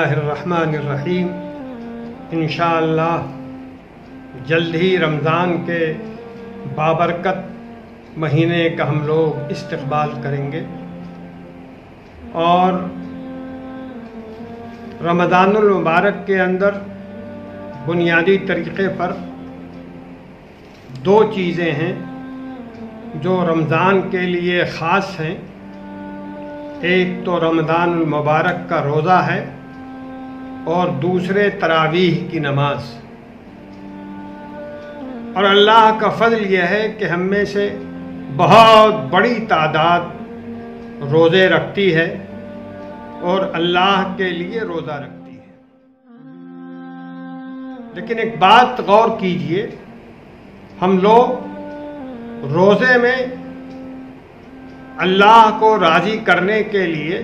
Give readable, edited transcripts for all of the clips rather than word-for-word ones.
اللہ الرحمن الرحیم۔ انشاءاللہ جلد ہی رمضان کے بابرکت مہینے کا ہم لوگ استقبال کریں گے، اور رمضان المبارک کے اندر بنیادی طریقے پر دو چیزیں ہیں جو رمضان کے لیے خاص ہیں۔ ایک تو رمضان المبارک کا روزہ ہے اور دوسرے تراویح کی نماز۔ اور اللہ کا فضل یہ ہے کہ ہم میں سے بہت بڑی تعداد روزے رکھتی ہے اور اللہ کے لیے روزہ رکھتی ہے۔ لیکن ایک بات غور کیجئے، ہم لوگ روزے میں اللہ کو راضی کرنے کے لیے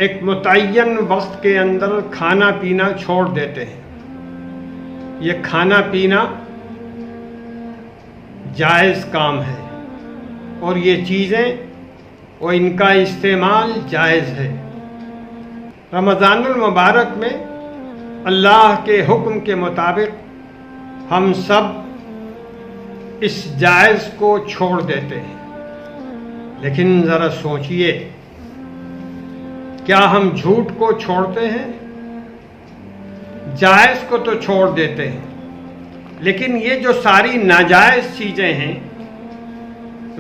ایک متعین وقت کے اندر کھانا پینا چھوڑ دیتے ہیں۔ یہ کھانا پینا جائز کام ہے اور یہ چیزیں اور ان کا استعمال جائز ہے۔ رمضان المبارک میں اللہ کے حکم کے مطابق ہم سب اس جائز کو چھوڑ دیتے ہیں۔ لیکن ذرا سوچئے، کیا ہم جھوٹ کو چھوڑتے ہیں؟ جائز کو تو چھوڑ دیتے ہیں، لیکن یہ جو ساری ناجائز چیزیں ہیں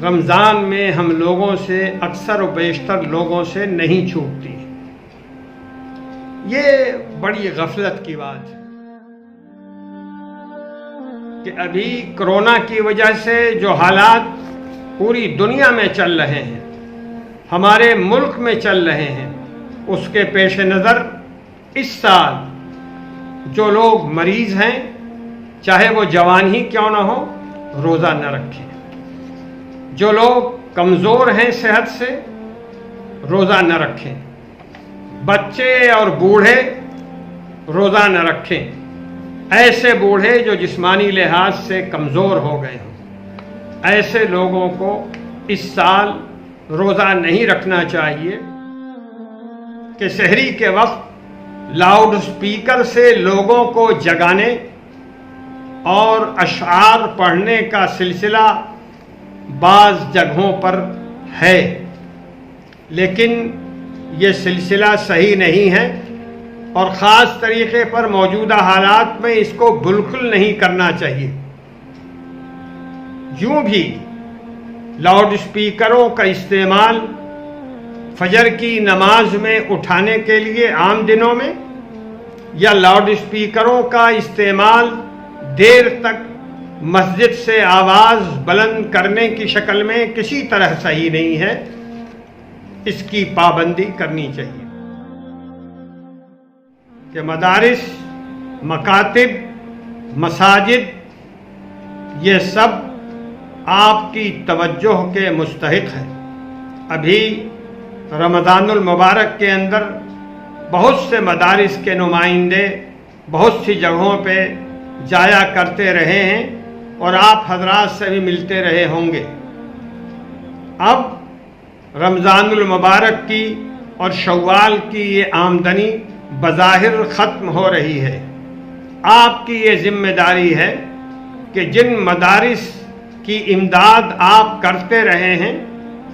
رمضان میں ہم لوگوں سے اکثر و بیشتر لوگوں سے نہیں چھوٹتی۔ یہ بڑی غفلت کی بات ہے کہ ابھی کرونا کی وجہ سے جو حالات پوری دنیا میں چل رہے ہیں، ہمارے ملک میں چل رہے ہیں، اس کے پیش نظر اس سال جو لوگ مریض ہیں، چاہے وہ جوان ہی کیوں نہ ہو، روزہ نہ رکھیں۔ جو لوگ کمزور ہیں صحت سے، روزہ نہ رکھیں۔ بچے اور بوڑھے روزہ نہ رکھیں۔ ایسے بوڑھے جو جسمانی لحاظ سے کمزور ہو گئے ہوں، ایسے لوگوں کو اس سال روزہ نہیں رکھنا چاہیے کہ سحری کے وقت لاؤڈ سپیکر سے لوگوں کو جگانے اور اشعار پڑھنے کا سلسلہ بعض جگہوں پر ہے، لیکن یہ سلسلہ صحیح نہیں ہے اور خاص طریقے پر موجودہ حالات میں اس کو بالکل نہیں کرنا چاہیے۔ یوں بھی لاؤڈ سپیکروں کا استعمال فجر کی نماز میں اٹھانے کے لیے عام دنوں میں، یا لاؤڈ سپیکروں کا استعمال دیر تک مسجد سے آواز بلند کرنے کی شکل میں کسی طرح صحیح نہیں ہے۔ اس کی پابندی کرنی چاہیے کہ مدارس، مکاتب، مساجد یہ سب آپ کی توجہ کے مستحق ہیں۔ ابھی رمضان المبارک کے اندر بہت سے مدارس کے نمائندے بہت سی جگہوں پہ جایا کرتے رہے ہیں اور آپ حضرات سے بھی ملتے رہے ہوں گے۔ اب رمضان المبارک کی اور شوال کی یہ آمدنی بظاہر ختم ہو رہی ہے۔ آپ کی یہ ذمہ داری ہے کہ جن مدارس کی امداد آپ کرتے رہے ہیں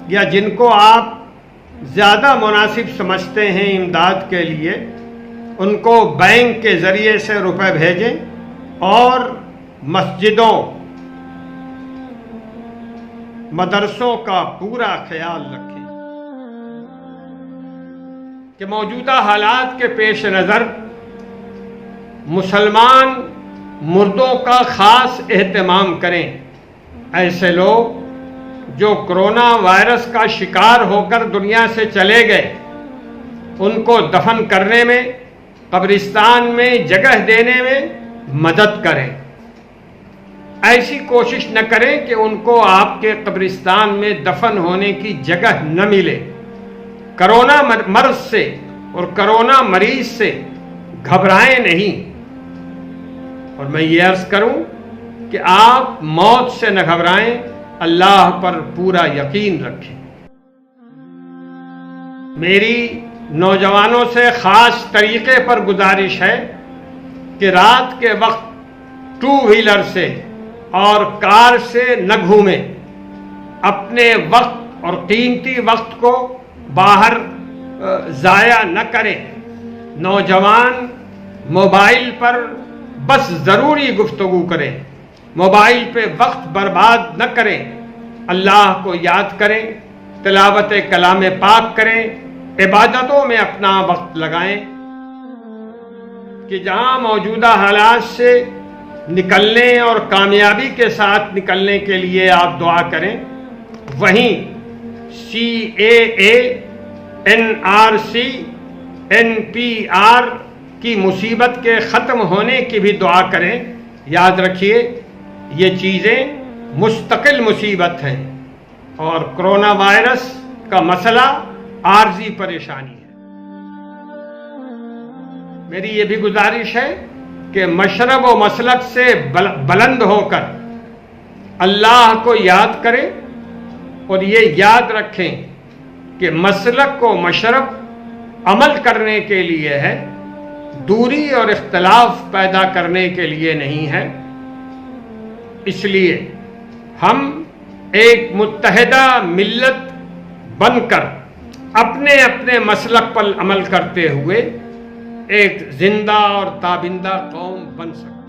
یا جن کو آپ زیادہ مناسب سمجھتے ہیں امداد کے لیے، ان کو بینک کے ذریعے سے روپے بھیجیں اور مسجدوں، مدرسوں کا پورا خیال رکھیں کہ موجودہ حالات کے پیش نظر مسلمان مردوں کا خاص اہتمام کریں۔ ایسے لوگ جو کرونا وائرس کا شکار ہو کر دنیا سے چلے گئے، ان کو دفن کرنے میں، قبرستان میں جگہ دینے میں مدد کریں۔ ایسی کوشش نہ کریں کہ ان کو آپ کے قبرستان میں دفن ہونے کی جگہ نہ ملے۔ کرونا مرض سے اور کرونا مریض سے گھبرائیں نہیں، اور میں یہ عرض کروں کہ آپ موت سے نہ گھبرائیں، اللہ پر پورا یقین رکھیں۔ میری نوجوانوں سے خاص طریقے پر گزارش ہے کہ رات کے وقت ٹو ویلر سے اور کار سے نہ گھومیں، اپنے وقت اور قیمتی وقت کو باہر ضائع نہ کریں۔ نوجوان موبائل پر بس ضروری گفتگو کریں، موبائل پہ وقت برباد نہ کریں، اللہ کو یاد کریں، تلاوت کلام پاک کریں، عبادتوں میں اپنا وقت لگائیں کہ جہاں موجودہ حالات سے نکلنے اور کامیابی کے ساتھ نکلنے کے لیے آپ دعا کریں، وہیں CAA، NRC، NPR کی مصیبت کے ختم ہونے کی بھی دعا کریں۔ یاد رکھیے یہ چیزیں مستقل مصیبت ہیں اور کرونا وائرس کا مسئلہ عارضی پریشانی ہے۔ میری یہ بھی گزارش ہے کہ مشرب و مسلک سے بلند ہو کر اللہ کو یاد کریں اور یہ یاد رکھیں کہ مسلک و مشرب عمل کرنے کے لیے ہے، دوری اور اختلاف پیدا کرنے کے لیے نہیں ہے۔ اس لیے ہم ایک متحدہ ملت بن کر اپنے اپنے مسلک پر عمل کرتے ہوئے ایک زندہ اور تابندہ قوم بن سکتے ہیں۔